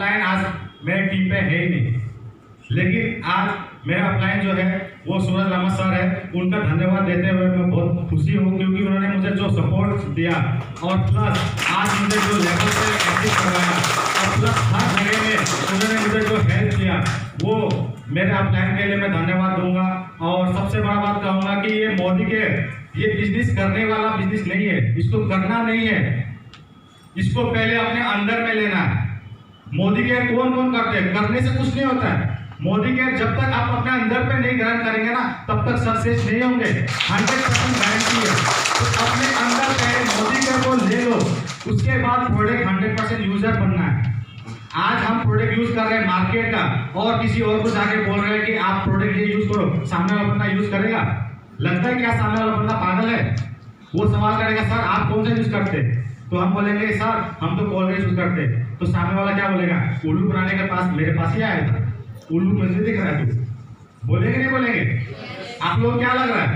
Upline आज मेरे team पे है ही नहीं, लेकिन आज मेरा अपलाइन जो है वो सूरज लामा सर है। उनका धन्यवाद देते हुए मैं बहुत खुशी हूँ, क्योंकि उन्होंने मुझे जो सपोर्ट दिया और प्लस आज मुझे जो लेवल पे एक्टिव करवाया और प्लस हर जगह में उन्होंने मुझे जो हेल्प किया, वो मेरे अपलाइन के लिए मैं धन्यवाद दूंगा। और सबसे बड़ा बात कहूँगा कि ये मोदी के ये बिजनेस करने वाला बिजनेस नहीं है, इसको करना नहीं है, इसको पहले अपने अंदर में लेना है। मोदी के कौन कौन करते हैं, करने से कुछ नहीं होता है। मोदी के जब तक आप अपने अंदर पे नहीं ग्रहण करेंगे ना, तब तक सक्सेस नहीं होंगे, 100% गारंटी है। तो अपने अंदर पहले मोदी के को ले लो, उसके बाद प्रोडक्ट 100% यूजर बनना है। आज हम प्रोडक्ट यूज कर रहे हैं मार्केट का, और किसी और को जाके बोल रहे हैं कि आप प्रोडक्ट ये यूज करो, सामने वाला बंदा यूज करेगा? लगता है क्या सामने वाला बंदा पागल है? वो सवाल करेगा सर आप कौन सा यूज करते, तो हम बोलेंगे सर हम तो कोलगेट यूज करते, तो सामने वाला क्या बोलेगा? उल्लू बनाने के पास मेरे पास ही आया था, उल्लू मुझे दिख रहा है, तू बोलेंगे नहीं बोलेंगे? आप लोग क्या लग रहा है?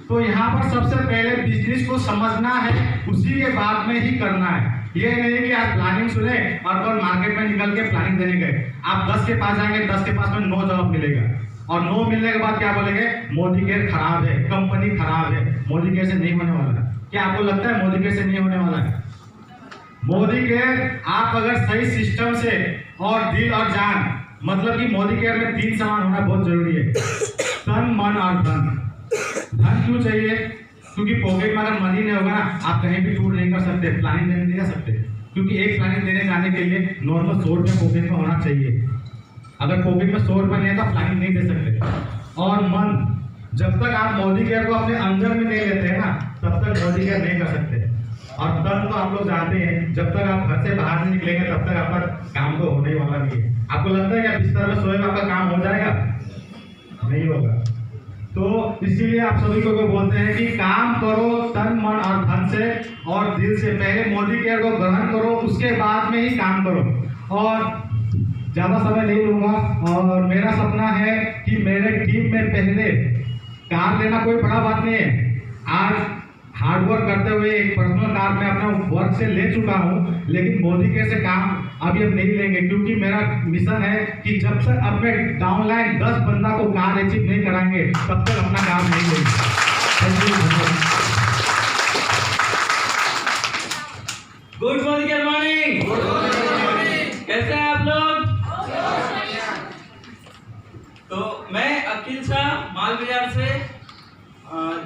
तो यहाँ पर सबसे पहले बिजनेस को समझना है, उसी के बाद में ही करना है। ये नहीं कि आप प्लानिंग सुने और कल मार्केट में निकल के प्लानिंग देने गए, आप 10 के पास जाएंगे, 10 के पास में 9 जवाब मिलेगा, और 9 मिलने के बाद क्या बोलेंगे? मोदी केयर खराब है, कंपनी खराब है, मोदी केयर से नहीं होने वाला है। क्या आपको लगता है मोदी केयर से नहीं होने वाला है? मोदी केयर आप अगर सही सिस्टम से और दिल और जान, मतलब कि मोदी केयर में 3 सामान होना बहुत जरूरी है, तन मन और धन। धन क्यों चाहिए? क्योंकि पॉकेट में अगर मनी नहीं होगा ना, आप कहीं भी टूर नहीं कर सकते, प्लानिंग देने नहीं जा सकते, क्योंकि एक प्लानिंग देने जाने के लिए नॉर्मल 100 रुपये पॉकेट में होना चाहिए। अगर पॉकेट में 100 रुपये नहीं है तो प्लानिंग नहीं दे सकते। और मन, जब तक आप मोदी केयर को अपने अंदर में नहीं लेते हैं ना, तब तक मोदी केयर नहीं कर सकते। और तब तो आप लोग जानते हैं, जब तक आप घर से बाहर नहीं निकलेंगे तब तक आपका काम तो होने ही वाला नहीं है। आपको लगता है कि बिस्तर में सोए आपका काम हो जाएगा? नहीं होगा। तो इसीलिए आप सभी को बोलते हैं कि काम करो तन मन और धन से और दिल से। पहले मोदी केयर को ग्रहण करो, उसके बाद में ही काम करो। और ज़्यादा समय नहीं लूँगा, और मेरा सपना है कि मेरे टीम में पहले कार लेना कोई बड़ा बात नहीं है। आज हार्ड वर्क करते हुए एक पर्सनल कार में अपना वर्क से ले चुका हूँ, लेकिन मोदी केयर से काम अभी हम नहीं लेंगे, क्योंकि मेरा मिशन है कि जब तक अपने डाउनलाइन 10 बंदा को कार अचीव नहीं कराएंगे तब तक अपना काम नहीं लेंगे। Good morning. कैसे हैं आप लोग? तो मैं अखिल शाह माल बाजार से।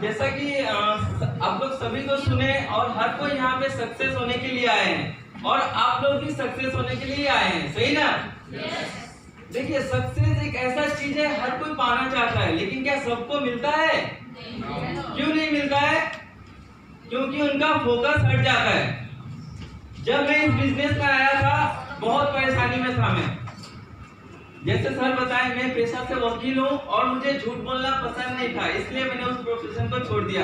जैसा कि आप लोग सभी को सुने, और हर कोई यहाँ पे सक्सेस होने के लिए आए हैं, और आप लोग भी सक्सेस होने के लिए आए हैं, सही ना? देखिए सक्सेस एक ऐसा चीज है, हर कोई पाना चाहता है, लेकिन क्या सबको मिलता है? क्यों नहीं मिलता है? क्योंकि उनका फोकस हट जाता है। जब मैं इस बिजनेस में आया था, बहुत परेशानी में था मैं। जैसे सर बताएं, मैं पेशा से वकील हूँ और मुझे झूठ बोलना पसंद नहीं था, इसलिए मैंने उस प्रोफेशन को छोड़ दिया।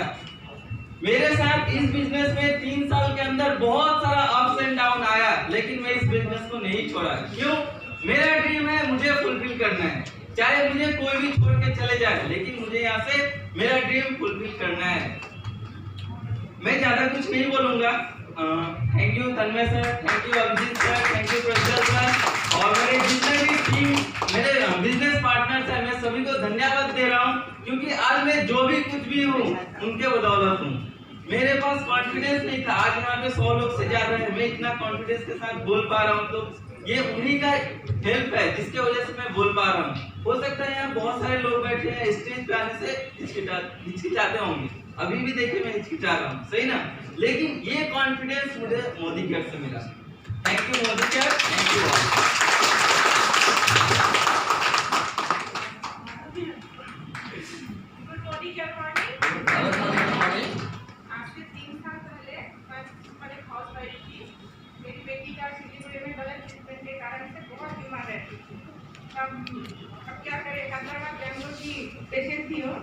मेरे साथ इस बिजनेस में 3 साल के अंदर बहुत सारा अप्स एंड डाउन आया, लेकिन मैं इस बिजनेस को नहीं छोड़ा। क्यों? मेरा ड्रीम है, मुझे फुलफिल करना है, चाहे मुझे कोई भी छोड़ के चले जाए, लेकिन मुझे यहाँ से मेरा ड्रीम फुलफिल करना है। मैं ज्यादा कुछ नहीं बोलूंगा। Thank you Tanmay sir, thank you Abhijeet sir, thank you Prajwal sir, और मेरे जितने भी टीम, मेरे बिजनेस पार्टनर्स हैं, मैं सभी को धन्यवाद दे रहा हूँ, क्योंकि आज मैं जो भी कुछ भी हूँ उनके बदौलत हूँ। मेरे पास कॉन्फिडेंस नहीं था, आज यहाँ पे 100 लोग से ज्यादा है, मैं इतना कॉन्फिडेंस के साथ बोल पा रहा हूँ, तो ये उन्हीं का हेल्प है जिसके वजह से मैं बोल पा रहा हूँ। हो सकता है यहाँ बहुत सारे लोग बैठे हैं, स्टेज पे आने से हिचकिचाते होंगे, अभी भी देखिए मैं हिचकिचा रहा हूँ, सही ना? लेकिन ये कॉन्फिडेंस मुझे मोदी केयर से मिला। Thank you Modi care, thank you all. अब क्या करें, हैदराबाद बेंगलोर की पेशेंट थी वो।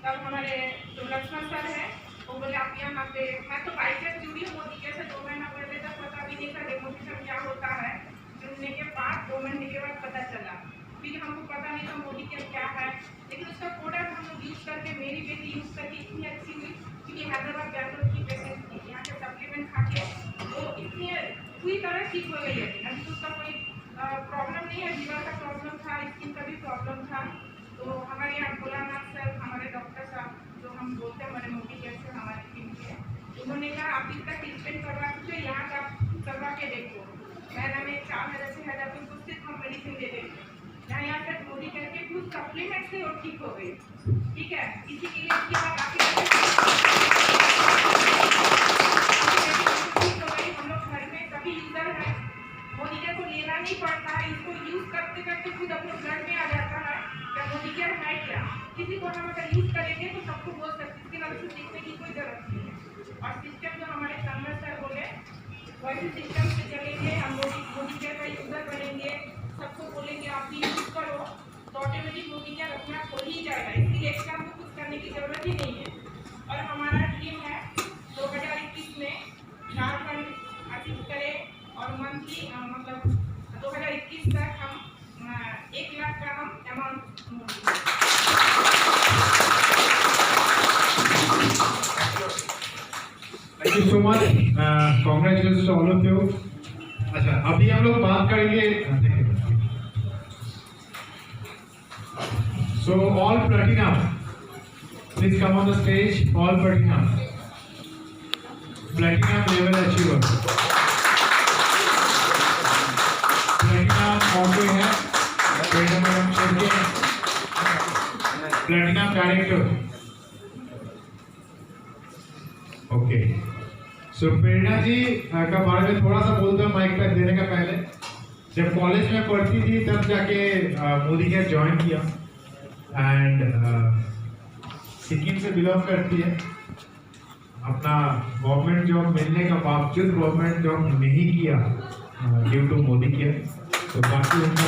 तब हमारे जो लक्ष्मण सर है वो बोले आप यहाँ पे, मैं तो बाइक से जुड़ी हूँ मोदी के से 2 महीना पहले तक पता भी नहीं था डेमोक्रेशन क्या होता है। जुड़ने के बाद 2 महीने के बाद पता चला, फिर हमको पता नहीं था मोदी के क्या है, लेकिन उसका प्रोडक्ट हम लोग यूज करके, मेरी बेटी यूज करके इतनी अच्छी हुई, क्योंकि हैदराबाद बेंगलोर की पेशेंट थी, यहाँ के सप्लीमेंट खा के वो इतनी पूरी तरह ठीक हो गई है। अभी तो उसका कोई प्रॉब्लम था, तो हमारे यहाँ भोलानाथ सर, हमारे डॉक्टर साहब जो हम बोलते हैं हमारे मोदी जैसे हमारी टीम के, उन्होंने कहा आप इसका ट्रीटमेंट करवा दीजिए, यहाँ का करवा के देखो। मैंने में 4,000 से 1,000 रुपये को सिर्फ हम मेडिसिन दे देंगे, यहाँ तक मोदी करके कुछ सप्लीमेंट से वो ठीक हो गई। ठीक है, इसी के लिए उसके बाद काफी ठीक हो गई। हम लोग घर में सभी यूजर है, मोदी केयर को लेना नहीं पड़ता है, इसको यूज करते करते खुद अपने ब्लड में आ जाता है क्या मोदी केयर है क्या। किसी को हम अगर यूज करेंगे तो सबको बोल सकते, इसके बारे में सीखने की कोई जरूरत नहीं है। और सिस्टम जो हमारे सामने सर बोले वैसे सिस्टम से चलेंगे, हम मोदी केयर का यूजर बनेंगे, सबको बोलेंगे आप भी यूज करो, तो ऑटोमेटिक मोदी केयर अपना खोल ही जाएगा। इसलिए एक्स्ट्रा हमको कुछ करने की जरूरत ही नहीं है। और हमारा ड्रीम है 2021 में झारखंड अचीव करे और मंथली मतलब 2021 तक हम 1 लाख का हम amount. Thank you so much, congratulation to all of you. अच्छा, अभी हम लोग बात करेंगे, so all platinum please come on the stage, all platinum level achiever. Platinum कौन कोई है? Platinum director. Okay, so Prerna ji का बारे में थोड़ा सा बोलते हैं माइक पे देने का पहले। जब कॉलेज में पढ़ती थी तब जाके मोदी केयर ज्वाइन किया एंड सिक्किम से बिलोंग करती है। अपना गवर्नमेंट जॉब मिलने का बावजूद गवर्नमेंट जॉब नहीं किया ड्यू टू मोदी केयर। तो बाकी उनका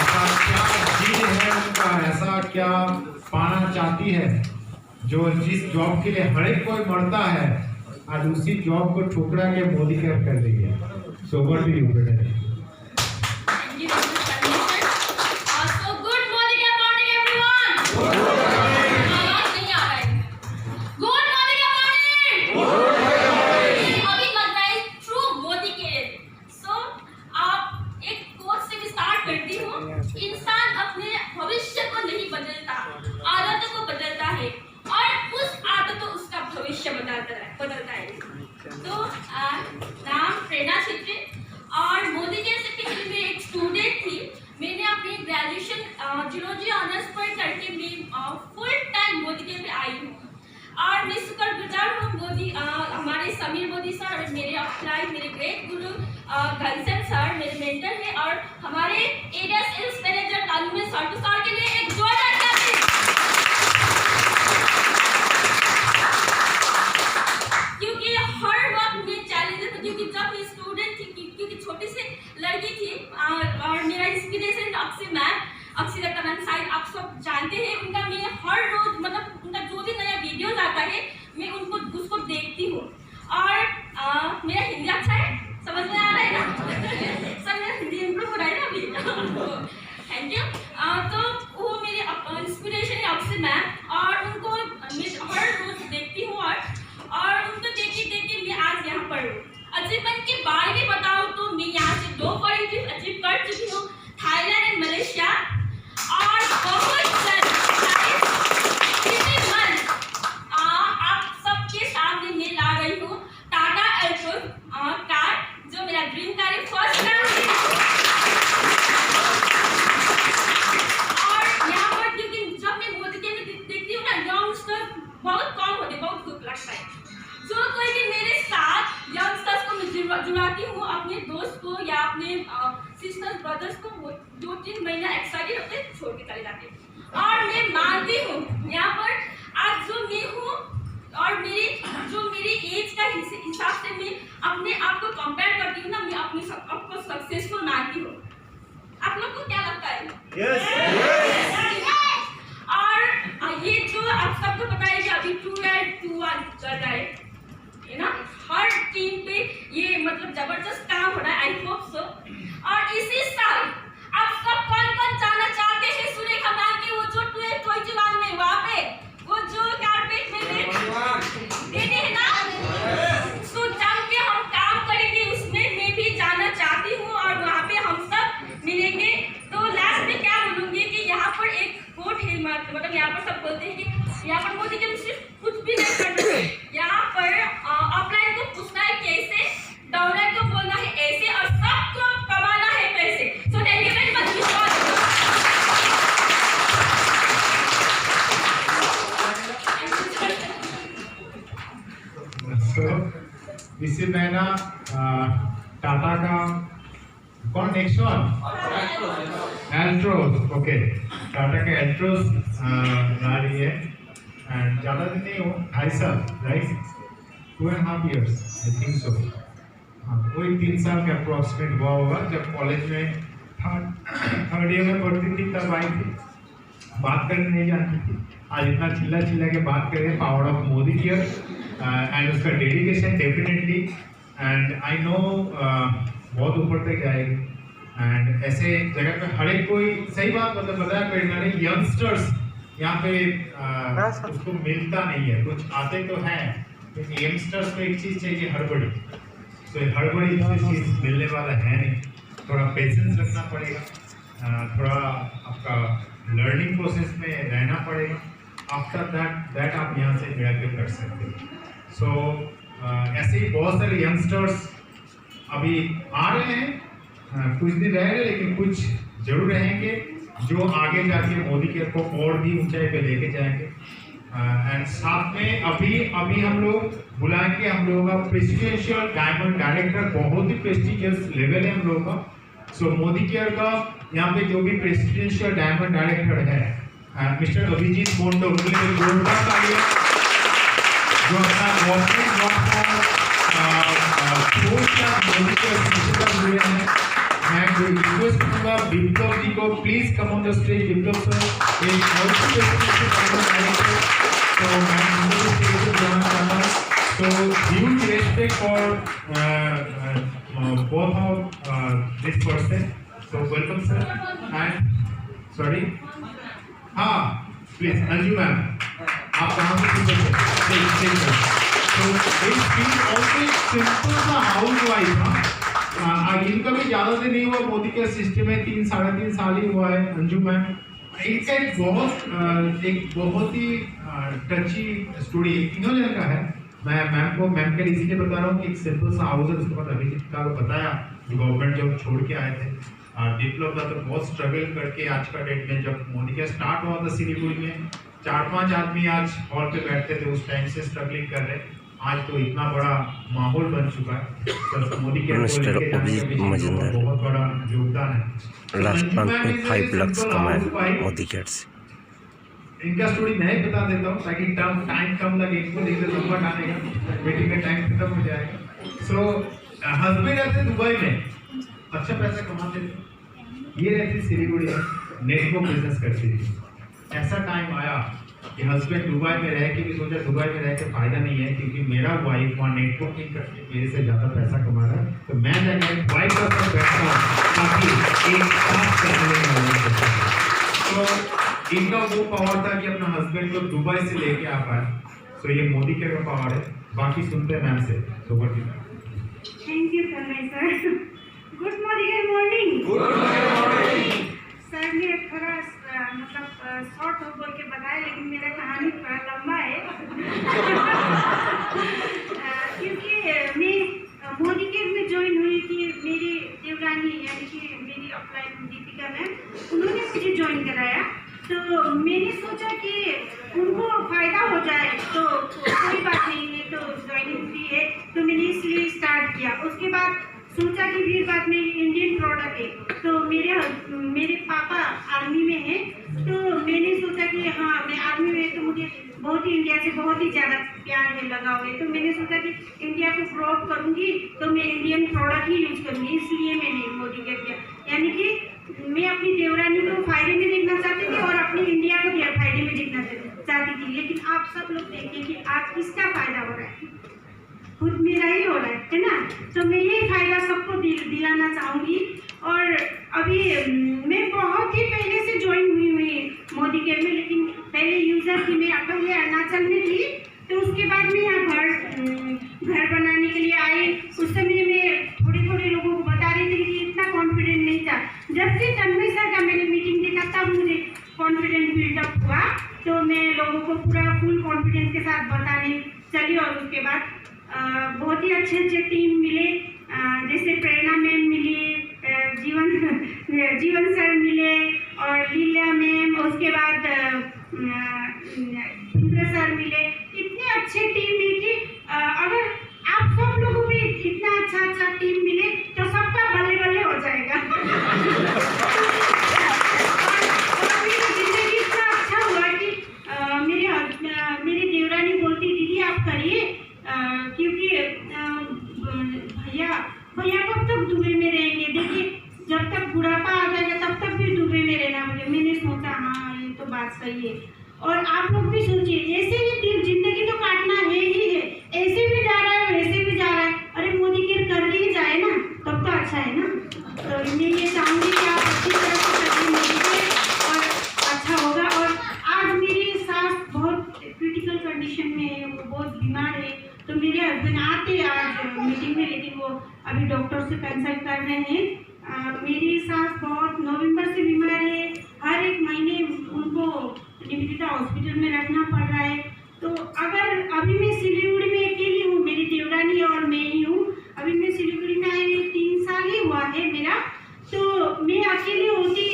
ऐसा क्या चीज है उनका, ऐसा क्या पाना चाहती है जो जिस जॉब के लिए हर एक कोई मरता है, आज उसी जॉब को ठुकरा के मोदी केयर कर रही है। सो ओवर टू यू बेटा। इंसान अपने भविष्य को नहीं बदलता, आदतों को बदलता है और उस आदतों उसका भविष्य बदलता है। तो नाम प्रेरणा छेत्री और मोदी केयर से पहले मैं एक स्टूडेंट थी। मैंने अपनी ग्रेजुएशन जियोलॉजी ऑनर्स पर करके मैं फुल टाइम मोदी केयर में आई हूँ और मैं शुक्रगुजार हूँ मोदी हमारे समीर मोदी सर और मेरे अपलाइन मेरे ग्रेट गुरु घनश्याम सर मेरे मेंटर हैं और हमारे एरिया सेल्स मैनेजर तालुमे साटू सर के लिए एक जोरदार ताली। क्योंकि हर वक्त में चैलेंजेस, क्योंकि जब मैं स्टूडेंट थी, क्योंकि छोटी सी लड़की थी और मेरा inspiration Akshay ma'am, Akshay Datta ma'am शायद आप सब जानते हैं उनका। मैं हर रोज मतलब उनका जो भी नया वीडियोज आता है मैं उसको देखती हूँ और मेरा हिंदी अच्छा है, समझ में आ रहा है ना? सर मेरा हिंदी इम्प्रूव हो रहा है ना अभी। Thank you. तो वो मेरे इंस्पिरेशन है अक्षय मैम और उनको मैं हर रोज देखती हूँ और उनको देखी मैं आज यहाँ पर हूँ। अचीवमेंट के बारे में बताऊँ तो मैं यहाँ से 2 फॉरेन ट्रिप अचीव कर चुकी हूँ, थाईलैंड एंड मलेशिया। और बहुत आप सबके सामने मैं ला रही हूँ टाटा एल्ट्रोज कार, जो मेरा ड्रीम कार है, फर्स्ट कार है। और यहाँ पर क्योंकि जब मैं मोदी केयर में देखती हूँ ना, यंगस्टर्स बहुत कम होते, बहुत दुख लगता है। जो कोई भी मेरे साथ यंगस्टर्स को मैं जुड़ाती हूँ, अपने दोस्त को या अपने सिस्टर्स ब्रदर्स को 2-3 महीना एक्साइटेड होते हैं, छोड़ के चले जाते हैं। और मैं मानती हूँ यहाँ पर आज जो मैं हूँ और मेरी एज का हिसाब से मैं अपने आप को कंपेयर करती हूँ ना, मैं अपने आपको सक्सेसफुल मानती हूँ। आप लोग को क्या लगता है? और ये जो आप सबको पता है कि अभी 2-1 चल रहा है ना, हर टीम पे ये मतलब जबरदस्त काम हो रहा है। I hope so. और इसी साल आप सब कौन जाना चाहते हैं सुरेखा मैम के वो जो 1221 में वहाँ पे वो जो कारपेट में देते हैं ना, सो जम के हम काम करेंगे उसमें मैं भी जाना चाहती हूँ और वहाँ पे हम सब मिलेंगे। तो लास्ट में क्या मेरा टाटा का कौन नेक्सॉन एल्ट्रोस, ओके, टाटा का एल्ट्रोस ला रही है एंड ज़्यादा दिन नहीं हो 2.5 साल, right, 2.5 years I think so. हाँ, वही 3 साल का अप्रोक्सीमेट हुआ होगा। जब कॉलेज में थर्ड ईयर में पढ़ती थी तब आई थी, बात करने नहीं जानती थी। आज इतना चिल्ला के बात करें power of Modi care and उसका dedication definitely, and I know बहुत ऊपर तक जाएगी। एंड ऐसे जगह पे हर एक कोई सही बात मतलब बताया पेड़नारे यंगस्टर्स यहाँ पे उसको मिलता नहीं है, कुछ आते तो हैं लेकिन यंगस्टर्स को एक चीज़ चाहिए, हड़बड़ी। तो हड़बड़ी चीज़ मिलने वाला है नहीं, थोड़ा पेशेंस रखना पड़ेगा, थोड़ा आपका लर्निंग प्रोसेस में रहना पड़ेगा। आफ्टर दैट आप यहाँ से मिराकल कर सकते हो। सो ऐसे ही बहुत सारे यंगस्टर्स अभी आ रहे हैं, कुछ दिन रह गए लेकिन कुछ जरूर रहेंगे जो आगे जाके मोदी केयर को और भी ऊंचाई पे लेके जाएंगे। एंड साथ में अभी हम लोग बुलाएंगे हम लोगों का प्रेसिडेंशियल डायमंड डायरेक्टर, बहुत ही प्रेस्टिजियस लेवल है हम लोगों का। सो मोदी केयर का यहाँ पे जो भी प्रेसिडेंशियल डायमंड डायरेक्टर है मिस्टर अभिजीत बोंडो, उनके लिए जोरदार तालियां, जो अपना गवर्नमेंट जॉब को मोदी केयर से जुड़े हैं। मैं रिक्वेस्ट करूंगा विप्लव जी को, please come on the stage. Viplav sir एक बहुत ही डायरेक्टर, तो मैं उनको स्टेज पे बुलाना चाहता हूँ। तो huge respect for both of this person, so welcome sir and sorry हाँ प्लीज अंजू मैम आप कहाँ से तो सिंपल सा हाउस वाइफ। हाँ इनका भी ज़्यादा दिन नहीं हुआ मोदी के सिस्टम में, 3-3.5 साल ही हुआ है अंजू मैम। इनका एक बहुत ही टची स्टोरी इन्होंने का है। मैं मैम के इसीलिए बता रहा हूँ कि एक सिंपल सा हाउस है, उसके बाद अभिजीत का बताया गवर्नमेंट जब छोड़ के आए थे डिप्लोमा था तो बहुत स्ट्रगल करके आज का डेट में जब मोदी का स्टार्ट हुआ था सिलीगुड़ी में 4-5 आदमी आज हॉल पे बैठते थे, उस टाइम से स्ट्रगलिंग कर रहे। आज तो इतना बड़ा माहौल बन चुका है, तो मोदी के बहुत बड़ा योगदान है। लास्ट मंथ में 5 लाख कमाए मोदी केयर से। इनका स्टोरी मैं ही बता देता हूँ ताकि टाइम कम लगे इनको, देखते लंबा टाइम मीटिंग का टाइम खत्म हो जाएगा। सो हस्बैंड रहते दुबई में, अच्छा पैसा कमाते थे, ये रहती सिलीगुड़ी में नेटवर्क बिजनेस करती थी। ऐसा टाइम आया कि हस्बैंड दुबई में रह के भी सोचा दुबई में रह के फायदा नहीं है क्योंकि मेरा वाइफ वहाँ नेटवर्किंग करके मेरे से ज़्यादा पैसा कमा रहा है, तो मैं जाकर वाइफ का साथ बैठता हूँ ताकि एक साथ करने में। तो इनका वो पावर था कि अपना हस्बैंड को दुबई से लेके आ पाए। तो ये मोदी केयर का पावर है। बाकी सुनते हैं मैम से। तो thank you sir. Good morning. Sir ने थोड़ा मतलब शॉर्ट हो बोल के बताया, लेकिन मेरा कहानी थोड़ा लंबा है क्योंकि मैं मोदी केयर में ज्वाइन हुई थी। मेरी देवरानी यानी कि मेरी अपलाइन दीपिका मैम, उन्होंने मुझे ज्वाइन कराया। तो मैंने सोचा कि उनको फायदा हो जाए तो कोई बात नहीं है, तो ज्वाइनिंग फ्री है, तो मैंने इसलिए स्टार्ट किया। उसके बाद सोचा कि फिर बाद में इंडियन प्रोडक्ट है, तो मेरे पापा आर्मी में हैं, तो मैंने सोचा कि हाँ मैं आर्मी में तो मुझे बहुत ही इंडिया से बहुत ही ज़्यादा प्यार है लगा हुआ है, तो मैंने सोचा कि इंडिया को प्रॉप करूँगी तो मैं इंडियन प्रोडक्ट ही यूज करूँगी, इसलिए मैंने मोदी केयर किया। यानी कि मैं अपनी देवरानी को फायदे में देखना चाहती थी और अपनी इंडिया को भी फायदे में देखना चाहती थी। लेकिन आप सब लोग देखिए कि आज किसका फायदा हो रहा है, खुद मेरा ही हो रहा है ना। तो मैं ये फायदा सबको दिलाना चाहूँगी। और अभी मैं बहुत ही पहले से ज्वाइन हुई मोदी केयर में, लेकिन पहले यूजर थी मैं अटोले अरुणाचल में थी। तो उसके बाद में यहाँ घर बनाने के लिए आई। उस समय मैं थोड़े लोगों को बता रही थी कि इतना कॉन्फिडेंट नहीं था। जब से तन्मय सर का मैंने मीटिंग देखा तब मुझे कॉन्फिडेंस बिल्डअप हुआ, तो मैं लोगों को पूरा फुल कॉन्फिडेंस के साथ बताने चली। और उसके बाद बहुत ही अच्छे टीम मिले, जैसे प्रेरणा मैम मिली, जीवन सर मिले और लीला मैम, उसके बाद इंद्र सर मिले। इतने अच्छे टीम है कि अगर आप सब लोगों भी इतना रही है। और आप लोग भी सोचिए, ऐसे ही जिंदगी तो काटना है ही है, ऐसे भी जा रहा है वैसे भी जा रहा है, अरे मोदी केयर कर ही जाए ना, तब तो अच्छा है ना। तो मैं ये चाहूँगी कि आप अच्छी तरह से करिए मोदी केयर और अच्छा होगा। और आज मेरी सास बहुत क्रिटिकल कंडीशन में है, वो बहुत बीमार है, तो मेरे हस्बैंड आते आज मीटिंग में, लेकिन वो अभी डॉक्टर से कंसल्ट कर रहे हैं। मेरी सास बहुत नवंबर से बीमार है, हर एक महीने उनको निवेदिता हॉस्पिटल में रखना पड़ रहा है। तो अगर अभी मैं सिलीगुड़ी में अकेली हूँ, मेरी देवरानी और मैं ही हूँ, अभी मैं सिलीगुड़ी में आई हुई 3 साल ही हुआ है मेरा, तो मैं अकेली होती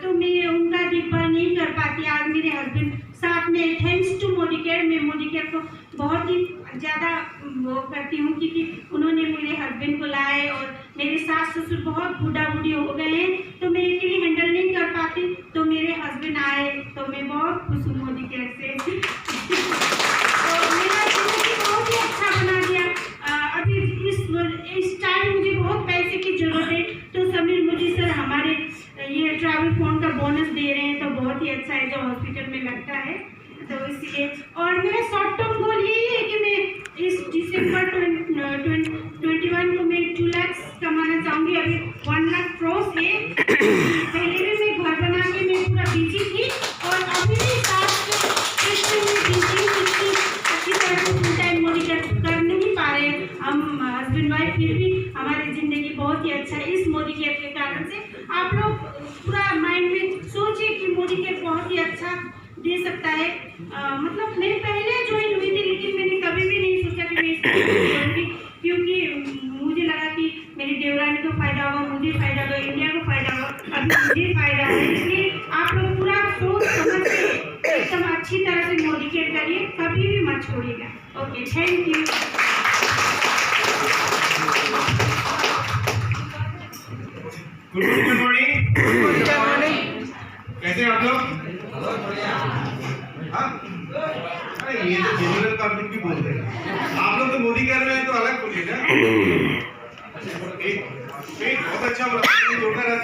तो मैं उनका देखभाल नहीं कर पाती। आज मेरे हस्बैंड साथ में, थैंक्स टू मोदी केयर, मैं मोदी केयर को बहुत ही ज़्यादा वो करती हूँ क्योंकि उन्होंने मेरे हस्बैंड को लाए, और मेरे सास ससुर बहुत बूढ़ा बूढ़ी हो गए हैं, तो मैं अकेली हैंडल नहीं कर पाती, तो मेरे हस्बैंड आए, तो मैं बहुत खुश हूँ मोदी केयर से। तो मेरा जिंदगी बहुत ही अच्छा बना दिया। अभी इस टाइम मुझे बहुत पैसे की जरूरत है, तो समीर मोदी सर हमारे ये ट्रैवल फंड का बोनस दे रहे हैं, तो बहुत ही अच्छा है जो हॉस्पिटल में लगता है, तो इसलिए। और मेरा शॉर्ट टर्म गोल यही है कि मैं इस दिसंबर 2021 को मैं 2 लाख कमाना चाहूँगी। अभी 1 लाख क्रॉस है। पहले भी मैं घर बना के मैं पूरा बिजी थी, और अभी भी साथ में बिजी अच्छी तरह से फुल टाइम मोदी कर नहीं पा रहे हैं हम हस्बैंड वाइफ, फिर भी हमारी ज़िंदगी बहुत ही अच्छा है इस मोदी केयर के कारण से। आप लोग पूरा माइंड में सोचिए कि मोदी केयर बहुत ही अच्छा दे सकता है। मतलब मैं पहले ज्वाइन हुई थी, लेकिन मैंने कभी भी नहीं सोचा कि मैं इसको करूँगी, क्योंकि मुझे लगा कि मेरी देवरानी को फायदा होगा, मुझे फायदा होगा, इंडिया को फायदा होगा, अभी मुझे फायदा होगा। इसलिए आप लोग पूरा सोच समझ के एकदम अच्छी तरह से मोदी केयर करिए, कभी भी मत छोड़िएगा। Okay, thank you. Good morning. कैसे आप लोग? हाँ? अरे ये तो जनरल पब्लिक भी बोल रहे हैं, आप लोग तो मोदी केयर में हैं तो अलग बोलिए ना। बहुत अच्छा बोला, जोरदार है। आप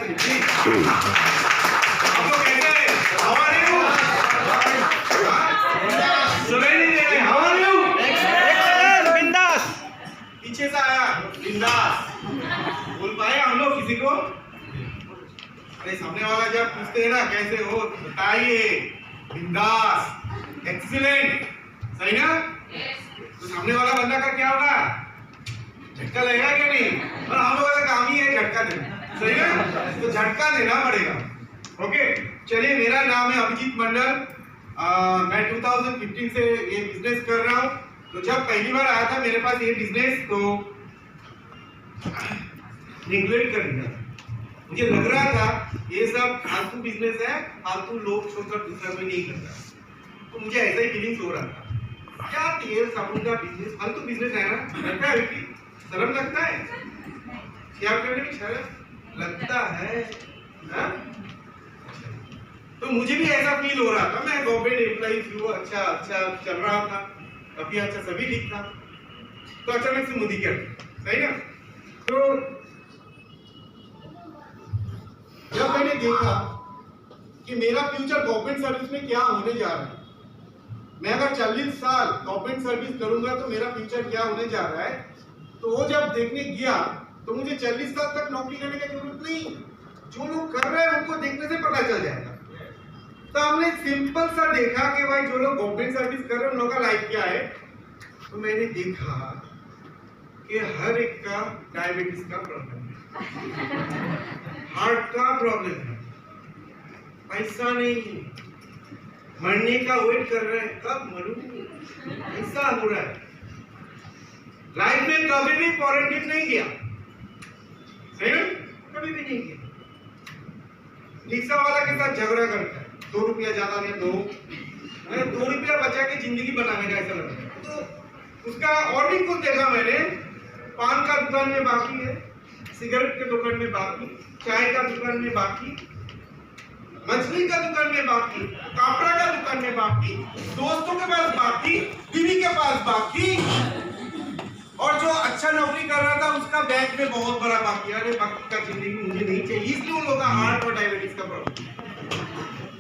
लोग कैसे हैं? How are you? सुनाई नहीं दे रहे, how are you? बिंदास। पीछे से आया, बिंदास। बोल पाए हम लोग किसी को? अरे सामने वाला जब पूछते हैं ना कैसे हो, बताइए, बिंदास, एक्सीलेंट, सही ना? तो सामने वाला बंदा का क्या होगा? झटका लगेगा क्या नहीं? और हम लोगों का काम ही है झटका देना, सही ना? तो झटका देना पड़ेगा। ओके, चलिए, मेरा नाम है अभिजीत मंडल। मैं 2015 से ये बिजनेस कर रहा हूँ। तो जब पहली बार आया था मेरे पास ये बिजनेस, तो नेग्लेक्ट कर दिया। मुझे लग रहा था ये सब फालतू बिजनेस है, फालतू लोग छोड़कर दूसरा कोई नहीं करता। तो मुझे ऐसा ही फीलिंग्स हो रहा था, क्या तेल साबुन का बिजनेस फालतू बिजनेस है ना? लगता है कि शर्म लगता है, क्या करने में शर्म लगता है ना? तो मुझे भी ऐसा फील हो रहा था। मैं गवर्नमेंट एम्प्लॉई हूँ, अच्छा चल रहा था, काफी अच्छा सभी ठीक था। तो अचानक से मोदी केयर, सही ना? तो जब मैंने देखा कि मेरा फ्यूचर गवर्नमेंट सर्विस में क्या होने जा रहा है, मैं अगर 40 साल गवर्नमेंट सर्विस करूंगा तो मेरा फ्यूचर क्या होने जा रहा है, तो वो जब देखने गया तो मुझे 40 साल तक नौकरी करने की जरूरत नहीं, जो लोग कर रहे हैं उनको देखने से पता चल जाएगा। तो हमने सिंपल सा देखा कि भाई जो लोग गवर्नमेंट सर्विस कर रहे हैं उन लोगों का लाइफ क्या है। तो मैंने देखा कि हर एक का डायबिटीज का प्रॉब्लम है, हार्ट का प्रॉब्लम है, पैसा नहीं, मरने का वेट कर रहे हैं, कब मरूं, ऐसा हो रहा है। लाइफ में कभी भी फॉरेन ट्रिप नहीं किया, सही ना? कभी भी नहीं किया। रिक्शा वाला के साथ झगड़ा करता है, 2 रुपया ज्यादा दे दो, 2 रुपया बचा के जिंदगी बनाने का ऐसा लगता है। तो उसका और भी कुछ देखा मैंने, पान का दुकान में बाकी है, सिगरेट के दुकान में बाकी, चाय का दुकान में बाकी, मछली का दुकान में बाकी, कपड़ा का दुकान में बाकी, दोस्तों के पास बाकी, बीवी के पास बाकी, और जो अच्छा नौकरी कर रहा था उसका बैंक में बहुत बड़ा बाकी। अरे बाकी का जिंदगी मुझे नहीं चाहिए, इसलिए उन लोगों का हार्ट और डायबिटीज का प्रॉब्लम।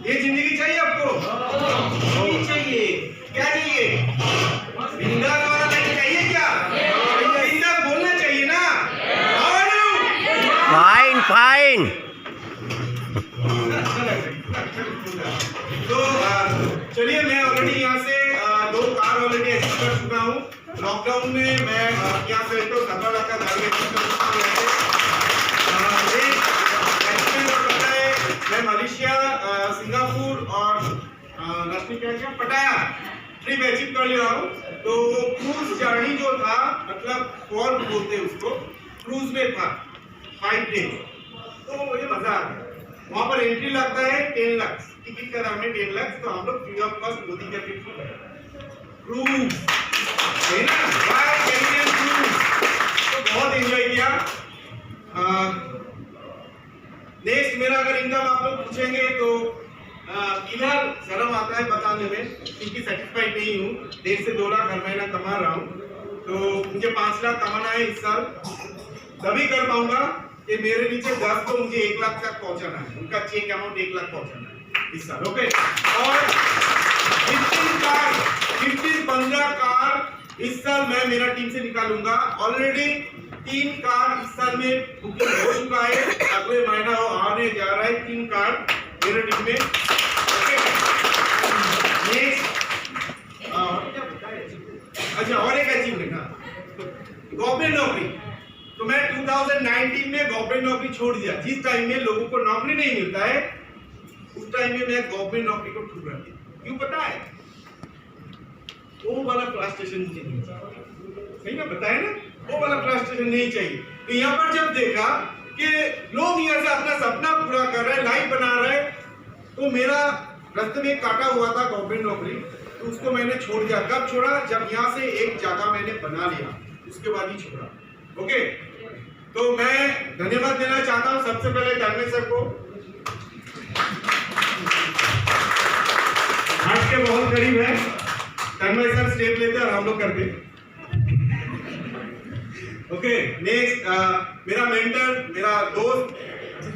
ये जिंदगी चाहिए आपको? फाइन। तो चलिए, मैं ऑलरेडी यहाँ से 2 कार ऑलरेडी एक्सेस कर चुका हूँ। लॉकडाउन में मैं यहाँ से तो 17 लाख का गाड़ी एक्सेस कर चुका हूँ। पता है, मैं मलेशिया, सिंगापुर और क्या पटाया ट्रिप अचीव कर लिया हूँ। तो क्रूज जर्नी जो था, मतलब फॉर्म बोलते हैं उसको, क्रूज में था 5 डेज। तो मुझे मजा आ गया। वहाँ पर एंट्री लगता है 10 लाख, टिकट का दाम है 10 लाख। तो हम लोग फ्री ऑफ कॉस्ट मोदी का ट्रिप क्रूज है ना, कैरिबियन क्रूज, तो बहुत एंजॉय किया। नेक्स्ट मेरा अगर इनकम आप लोग पूछेंगे तो फिलहाल शर्म आता है बताने में, क्योंकि सेटिस्फाइड नहीं हूँ। 1.5 से 2 लाख हर महीना कमा रहा हूँ। तो मुझे 5 लाख कमाना है इस साल, तभी कर पाऊंगा कि मेरे नीचे 10 को मुझे 1 लाख तक पहुंचाना है। उनका चेक अमाउंट 1 लाख पहुंचाना है इस साल। ओके, और 15 कार इस साल मैं मेरा टीम से निकालूंगा। ऑलरेडी 3 कार इस साल में बुकिंग हो चुका है, अगले महीना वो आने जा रहा है 3 कार मेरे टीम में। अच्छा, और एक अचीवमेंट, गवर्नमेंट नौकरी। तो मैं 2019 में गवर्नमेंट नौकरी छोड़ दिया। जिस टाइम में लोगों को नौकरी नहीं मिलता है, उस टाइम में मैं गवर्नमेंट नौकरी को ठुकरा दिया। क्यों पता है? वो वाला क्लास स्टेशन मुझे नहीं चाहिए। सही ना, बताया ना, वो वाला क्लास स्टेशन नहीं चाहिए। तो यहाँ पर जब देखा कि लोग यहाँ से अपना सपना पूरा कर रहे हैं, लाइफ बना रहे हैं, तो मेरा रास्ते में काटा हुआ था गवर्नमेंट नौकरी, तो उसको मैंने छोड़ दिया। कब छोड़ा? जब यहाँ से एक जगह मैंने बना लिया, उसके बाद ही छोड़ा। ओके, तो मैं धन्यवाद देना चाहता हूँ सबसे पहले तन्मय सर को, हार्ट के बहुत करीब है। तन्मय सर स्टेप लेते और हम लोग करते। ओके, नेक्स्ट मेरा मेंटर, मेरा दोस्त,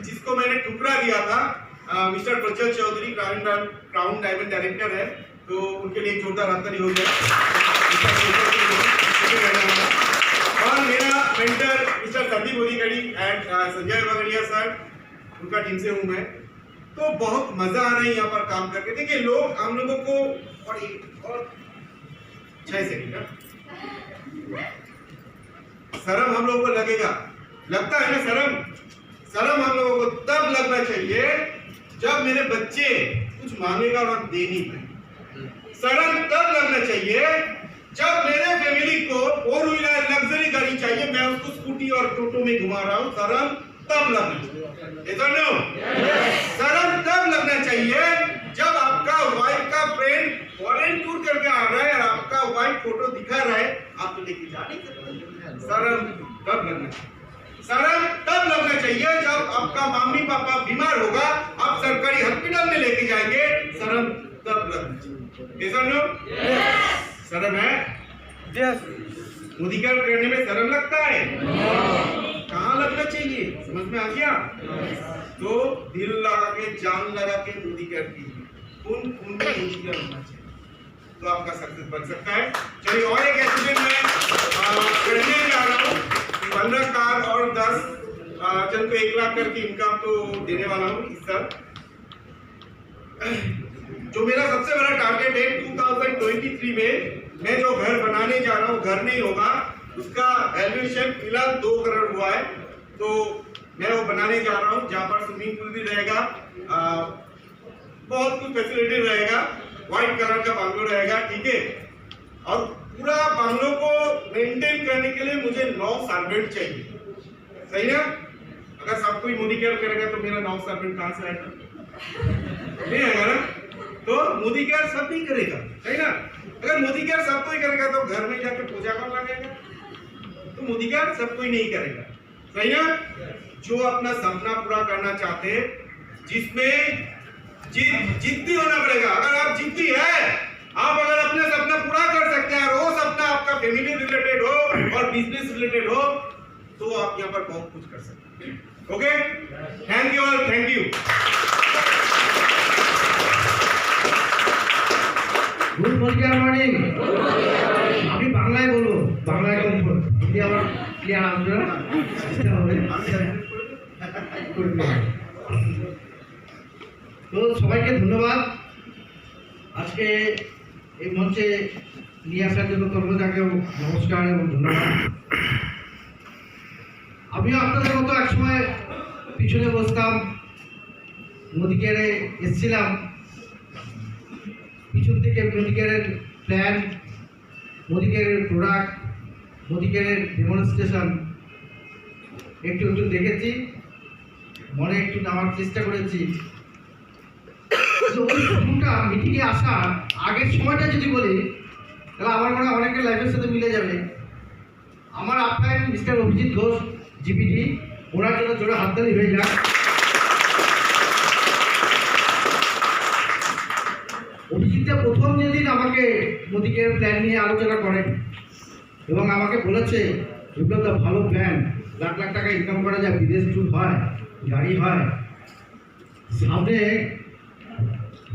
जिसको मैंने ठुकरा दिया था, mister Prajwal Chaudhary, crown diamond director है। तो उनके लिए जोरदार अंतर हो गया। और मेरा mentor mister Sandeep Odigadi and Sanjay Bagadia sir, उनका टीम से हूँ मैं। तो बहुत मजा आ रहा है यहाँ पर काम करके। देखिए, लोग हम लोगों को और 6 सेकंड शर्म हम लोगों को लगता है ना शर्म हम लोगों को तब लगना चाहिए जब मेरे बच्चे कुछ मांगेगा और हम दे नहीं पाए। शर्म तब लगना चाहिए जब मेरे फैमिली को 4 व्हीलर लग्जरी गाड़ी चाहिए, मैं उसको स्कूटी और टोटो में घुमा रहा हूँ। शर्म तब लगना चाहिए। शर्म तब लगना चाहिए जब आपका वाइफ का फ्रेंड फॉरेन टूर करके आ रहा है और आपका वाइफ फोटो दिखा रहा है, आप तो लेके जा नहीं सकते। शर्म तब लगना चाहिए। शर्म तब लगना चाहिए जब आपका मम्मी पापा बीमार होगा, आप सरकारी हॉस्पिटल में लेके जाएंगे। शर्म तब लगना चाहिए। शर्म है? मुदीकर करने में शर्म लगता है? कहाँ लगना चाहिए? समझ में आ गया? तो दिल लगा के, जान लगा के मुदीकर की, खून में मुदीकर होना चाहिए, तो आपका सक्सेस बन सकता है। चलिए, और एक अचीवमेंट मैं करने जा रहा हूँ। 15 कार और 10 जन को 1 लाख करके इनकम तो देने वाला हूँ इस साल। जो मेरा सबसे बड़ा टारगेट है 2023 में, मैं जो घर बनाने जा रहा हूँ, घर नहीं होगा, उसका वैल्यूएशन फिलहाल 2 करोड़ हुआ है। तो मैं वो बनाने जा रहा हूँ, जहाँ पर स्विमिंग पूल भी रहेगा, बहुत कुछ फैसिलिटी रहेगा, व्हाइट कलर का बांग्लो रहेगा, ठीक है। और पूरा बांग्लो को मेंटेन करने के लिए मुझे 9 सर्वेंट चाहिए। सही ना? अगर सब कोई मोदी केयर करेगा तो मेरा 9 सर्वेंट कहाँ से आएगा? नहीं आएगा ना? तो मोदी केयर सब नहीं करेगा, सही ना? अगर मोदी केयर सब कोई करेगा तो घर में जाके पूजा कौन लगाएगा? तो मोदी केयर सब कोई नहीं करेगा, सही ना? जो अपना सपना पूरा करना चाहते हैं, जिसमें जिद्दी होना पड़ेगा। अगर आप जिद्दी है, आप अगर अपना सपना पूरा कर सकते हैं और वो सपना आपका फैमिली रिलेटेड हो और बिजनेस रिलेटेड हो, तो आप यहाँ पर बहुत कुछ कर सकते हैं। Okay, thank you all, thank you. Good morning. আমি বাংলায় বলবো, বাংলায় বলবো, হিন্দি আমার ক্লিয়ার আসবে না, চেষ্টা হবে। করে দিলাম। তো সবাইকে ধন্যবাদ আজকে এই মঞ্চে নিয়ে আসার জন্য। তর্বদাকেও নমস্কার এবং ধন্যবাদ। আমিও আপনাদের মতো একসময় পিছনে বসতাম, মোদিকেয়ারে এসেছিলাম, পিছন থেকে মোদিকেয়ারের প্ল্যান, মোদিকেয়ারের প্রোডাক্ট, মোদিকেয়ারের ডেমনস্ট্রেশন একটু একটু দেখেছি, মনে একটু নেওয়ার চেষ্টা করেছি। ওই প্রথমটা মিটিংয়ে আসা আগের সময়টা যদি বলি তাহলে আমার মনে হয় অনেকের লাইফের সাথে মিলে যাবে। আমার আপনার মিস্টার অভিজিৎ ঘোষ জিপিডি, ওনার জন্য জোরে হাততালি হয়ে যায়। অভিজিৎটা প্রথম যেদিন আমাকে মোদিকের প্ল্যান নিয়ে আলোচনা করেন এবং আমাকে বলেছে বিপ্লবদা ভালো প্ল্যান, লাখ লাখ টাকা ইনকাম করা যায়, বিদেশ ট্যুর হয়, গাড়ি হয়, সামনে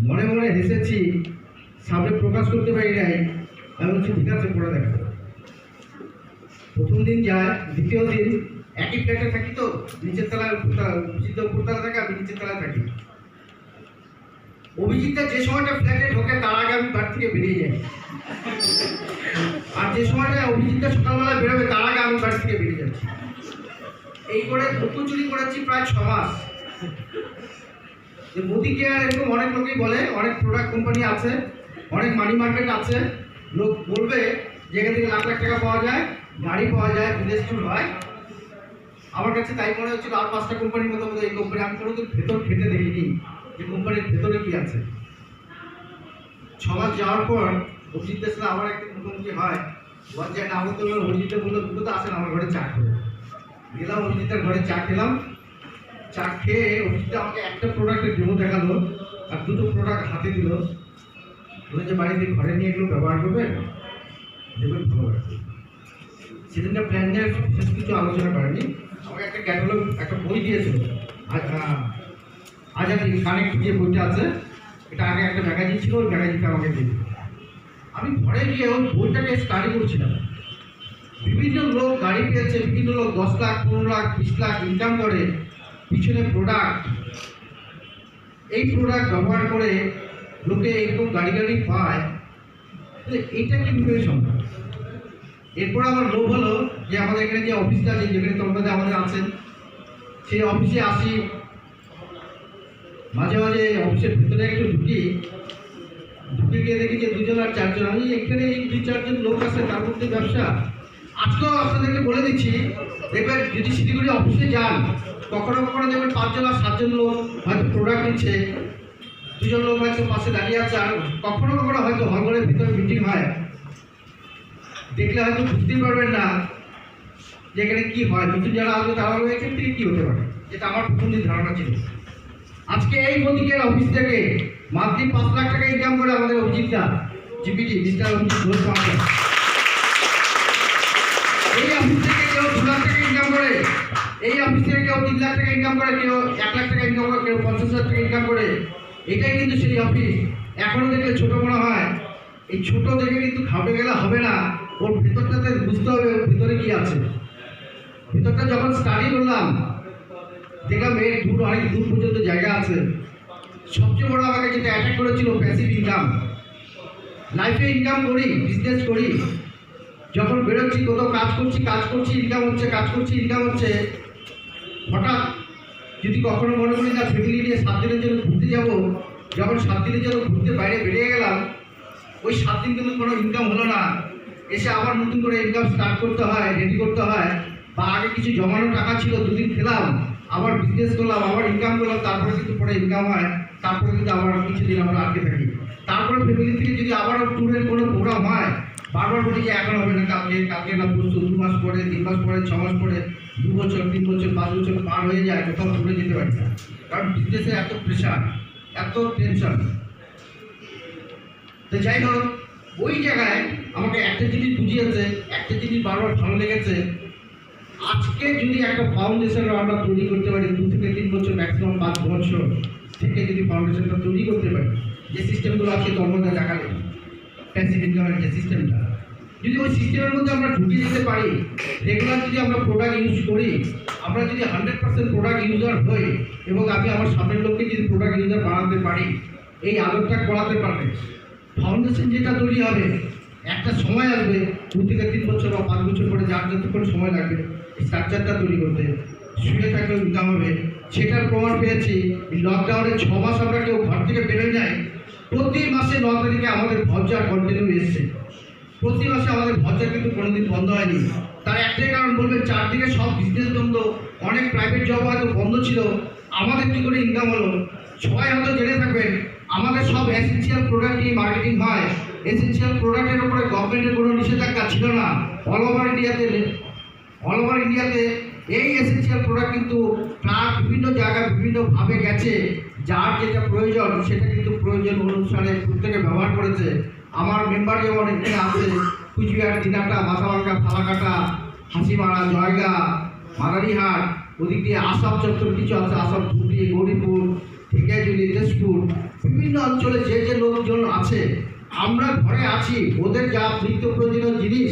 মনে মনে হেসেছি, সামনে প্রকাশ করতে পারি নাই। আমি বলছি ঠিক আছে পড়ে দেখা। প্রথম দিন যায়, দ্বিতীয় দিন একই ফ্ল্যাটে থাকি, তো নিচের তলায় উপরতলা থাকে, আমি নিচের তলায় থাকি। অভিজিৎটা যে সময়টা ফ্ল্যাটে ঢোকে তার আগে আমি বাড়ি থেকে বেরিয়ে যাই, আর যে সময়টা অভিজিৎটা সকালবেলা বেরোবে তার আগে আমি বাড়ি থেকে বেরিয়ে যাচ্ছি। এই করে লুকোচুরি করেছি প্রায় 6 মাস। মোদিকেয়ার এরকম অনেক লোকই বলে, অনেক প্রোডাক্ট কোম্পানি আছে, অনেক মানি মার্কেট আছে, লোক বলবে যেখান থেকে লাখ লাখ টাকা পাওয়া যায়, গাড়ি পাওয়া যায়, বিদেশ ট্যুর হয়। আমার কাছে তাই মনে হচ্ছিল আর 5টা কোম্পানির মতো এই কোম্পানি। আমি কোনোদিন ভেতর খেতে দেখিনি যে কোম্পানির ভেতরে কি আছে। 6 মাস যাওয়ার পর অভিজিতের সাথে আমার একটা মুখোমুখি হয়, লজ্জায় না বলতে পারলে অভিজিৎ বললো দুটো তো আসেন আমার ঘরে চা করে। গেলাম অভিজিতের ঘরে চা খেলাম, চা খেয়ে অভিজিৎ আমাকে একটা প্রোডাক্টের ডেমো দেখালো আর 2টো প্রোডাক্ট হাতে দিল, বলে যে বাড়িতে ঘরে নিয়ে এগুলো ব্যবহার করবেন, দেখবেন ভালো লাগবে। সেদিনটা প্ল্যান নিয়ে বিশেষ কিছু আলোচনা করেনি, আমাকে একটা ক্যাটালগ, একটা বই দিয়েছিল, আজাদি কানেক্ট যে বইটা আছে, এটা আগে একটা ম্যাগাজিন ছিল, ওই ম্যাগাজিনটা আমাকে দিয়ে। আমি ঘরে গিয়ে ওই বইটাকে স্টাডি করছিলাম। বিভিন্ন লোক গাড়ি পেয়েছে, বিভিন্ন লোক 10 লাখ 15 লাখ 20 লাখ ইনকাম করে, পিছনে প্রোডাক্ট, এই প্রোডাক্ট ব্যবহার করে লোকে এরকম গাড়ি পায়, এইটা কীভাবে সম্ভব? এরপর আমার লোভ হলো যে আমাদের এখানে যে অফিসটা আছে, যেখানে তোমাদের আমাদের আছেন, সেই অফিসে আসি, মাঝে মাঝে অফিসের ভিতরে একটু ঢুকে গিয়ে দেখি যে 2জন আর 4জন, আমি এখানে এই 2-4জন লোক আছে, তার মধ্যে ব্যবসা। আজকেও আপনাদেরকে বলে দিচ্ছি, দেখবেন যদি শিলিগুড়ি অফিসে যান, কখনো কখনো দেখবেন 5জন আর 7জন লোক হয়তো প্রোডাক্ট নিচ্ছে, 2জন লোক হয়তো পাশে দাঁড়িয়ে আছে, আর কখনো কখনো হয়তো হলঘরের ভিতরে মিটিং হয়। দেখলে হয়তো বুঝতেই পারবেন না যে এখানে কী হয়। নতুন যারা আসবে তারা এখান থেকে কী হতে পারে, যেটা আমার প্রথম দিন ধারণা ছিল। আজকে এই মোদিকের অফিস থেকে মান্থলি 5 লাখ টাকা ইনকাম করে আমাদের অভিজিৎদা জিপিটি, মিস্টার অভিজিৎ ঘোষ মহাশয়। এই অফিস থেকে কেউ 2 লাখ টাকা ইনকাম করে, এই অফিস থেকে কেউ 3 লাখ টাকা ইনকাম করে, কেউ 1 লাখ টাকা ইনকাম করে, কেউ 50 লাখ টাকা ইনকাম করে। এটাই কিন্তু সেই অফিস। এখনো দেখলে ছোট মনে হয়, এই ছোট দেখে কিন্তু খাবে গেলে হবে না, ওর ভেতরটাতে বুঝতে হবে ওর ভিতরে কি আছে। ভিতরটা যখন স্টাডি করলাম দেখলাম এর অনেক দূর পর্যন্ত জায়গা আছে। সবচেয়ে বড় আমাকে যেটা অ্যাটাক করেছিল প্যাসিভ ইনকাম। লাইফে ইনকাম করি, বিজনেস করি, যখন বেরোচ্ছি কোথাও কাজ করছি ইনকাম হচ্ছে, কাজ করছি ইনকাম হচ্ছে। হঠাৎ যদি কখনো মনে করি না ফ্যামিলি নিয়ে 7 দিনের জন্য ঘুরতে যাব, যখন 7 দিনের জন্য ঘুরতে বাইরে বেরিয়ে গেলাম, ওই 7 দিন কিন্তু কোনো ইনকাম হলো না। এসে আবার নতুন করে ইনকাম স্টার্ট করতে হয়, রেডি করতে হয়, বা আগে কিছু জমানো টাকা ছিল, 2 দিন খেলাম, আবার বিজনেস করলাম, আবার ইনকাম করলাম, তারপরে কিন্তু পরে ইনকাম হয়, তারপরে কিন্তু আবার কিছুদিন আমরা আটকে থাকি। তারপরে ফ্যামিলি থেকে যদি আবারও ট্যুরের কোনো প্রোগ্রাম হয়, বারবার বলি যে এখন হবে না, কালকে না পরশু, 2 মাস পরে, 3 মাস পরে, 6 মাস পরে, 2 বছর 3 বছর 5 বছর পার হয়ে যায়, কোথাও ঘুরে যেতে পারি না। কারণ বিজনেসে এত প্রেশার, এত টেনশন। তো যাই হোক, ওই জায়গায় আমাকে একটা জিনিস বুঝিয়েছে, একটা জিনিস বারবার ভালো লেগেছে। আজকে যদি একটা ফাউন্ডেশন আমরা তৈরি করতে পারি, 2 থেকে 3 বছর, ম্যাক্সিমাম 5 বছর থেকে যদি ফাউন্ডেশনটা তৈরি করতে পারি, যে সিস্টেমগুলো আছে তন্মধ্যে দেখালে প্যাসিভ ইনকামের যে সিস্টেমটা, যদি ওই সিস্টেমের মধ্যে আমরা ঢুকে যেতে পারি, রেগুলার যদি আমরা প্রোডাক্ট ইউজ করি, আমরা যদি 100% প্রোডাক্ট ইউজার হই এবং আমি আমার সামনের লোককে যদি প্রোডাক্ট ইউজার বানাতে পারি, এই আদরটা করাতে পারবে, ফাউন্ডেশন যেটা তৈরি হবে, একটা সময় আসবে 2 থেকে 3 বছর বা 5 বছর পরে যার যতক্ষণ সময় লাগবে স্ট্রাকচারটা তৈরি করতে, শুয়ে থাকলেও ইনকাম হবে। সেটার প্রমাণ পেয়েছি লকডাউনে 6 মাস আমরা কেউ ঘর থেকে বেরোয় যাই, প্রতি মাসে 9 তারিখে আমাদের ভবচার কন্টিনিউ এসছে, প্রতি মাসে আমাদের ভবচার কিন্তু কোনোদিন বন্ধ হয়নি। তার একটাই কারণ বলবেন, চারদিকে সব বিজনেস বন্ধ, অনেক প্রাইভেট জব হয়তো বন্ধ ছিল, আমাদের কী করে ইনকাম হলো? সবাই হয়তো জেনে থাকবেন আমাদের সব এসেন্সিয়াল প্রোডাক্ট নিয়ে মার্কেটিং হয়। এসেন্সিয়াল প্রোডাক্টের উপরে গভর্নমেন্টের কোনো নিষেধাজ্ঞা ছিল না। অল ওভার ইন্ডিয়াতে এই এসেন্সিয়াল প্রোডাক্ট কিন্তু প্রায় বিভিন্ন জায়গায় বিভিন্নভাবে গেছে, যার যেটা প্রয়োজন সেটা কিন্তু প্রয়োজন অনুসারে প্রত্যেকে ব্যবহার করেছে। আমার মেম্বার যেমন এখানে আছে, কুচবিহার, দিনাটা, মাথাভাঙ্গা, ফালাকাটা, হাসিমারা, জয়গা, মাদারিহাট, ওদিক দিয়ে আসাম চত্বর কিছু আছে, আসাম ধুবড়ি, গৌরীপুর, ঢেকিয়াজুলি, তেজপুর, বিভিন্ন অঞ্চলে যে যে লোকজন আছে, আমরা ঘরে আছি, ওদের যা নিত্য প্রয়োজনীয় জিনিস,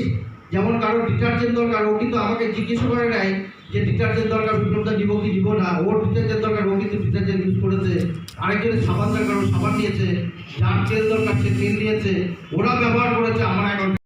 যেমন কারো ডিটারজেন্ট দরকার, ও কিন্তু আমাকে জিজ্ঞেস করে নাই যে ডিটারজেন্ট দরকার বিপ্লবটা দিব কি দিব না, ওর ডিটারজেন্ট দরকার, ও কিন্তু ডিটারজেন্ট ইউজ করেছে। আরেকজনের সাবান দরকার, ও সাবান নিয়েছে। যার তেল দরকার সে তেল নিয়েছে, ওরা ব্যবহার করেছে আমার অ্যাকাউন্টে।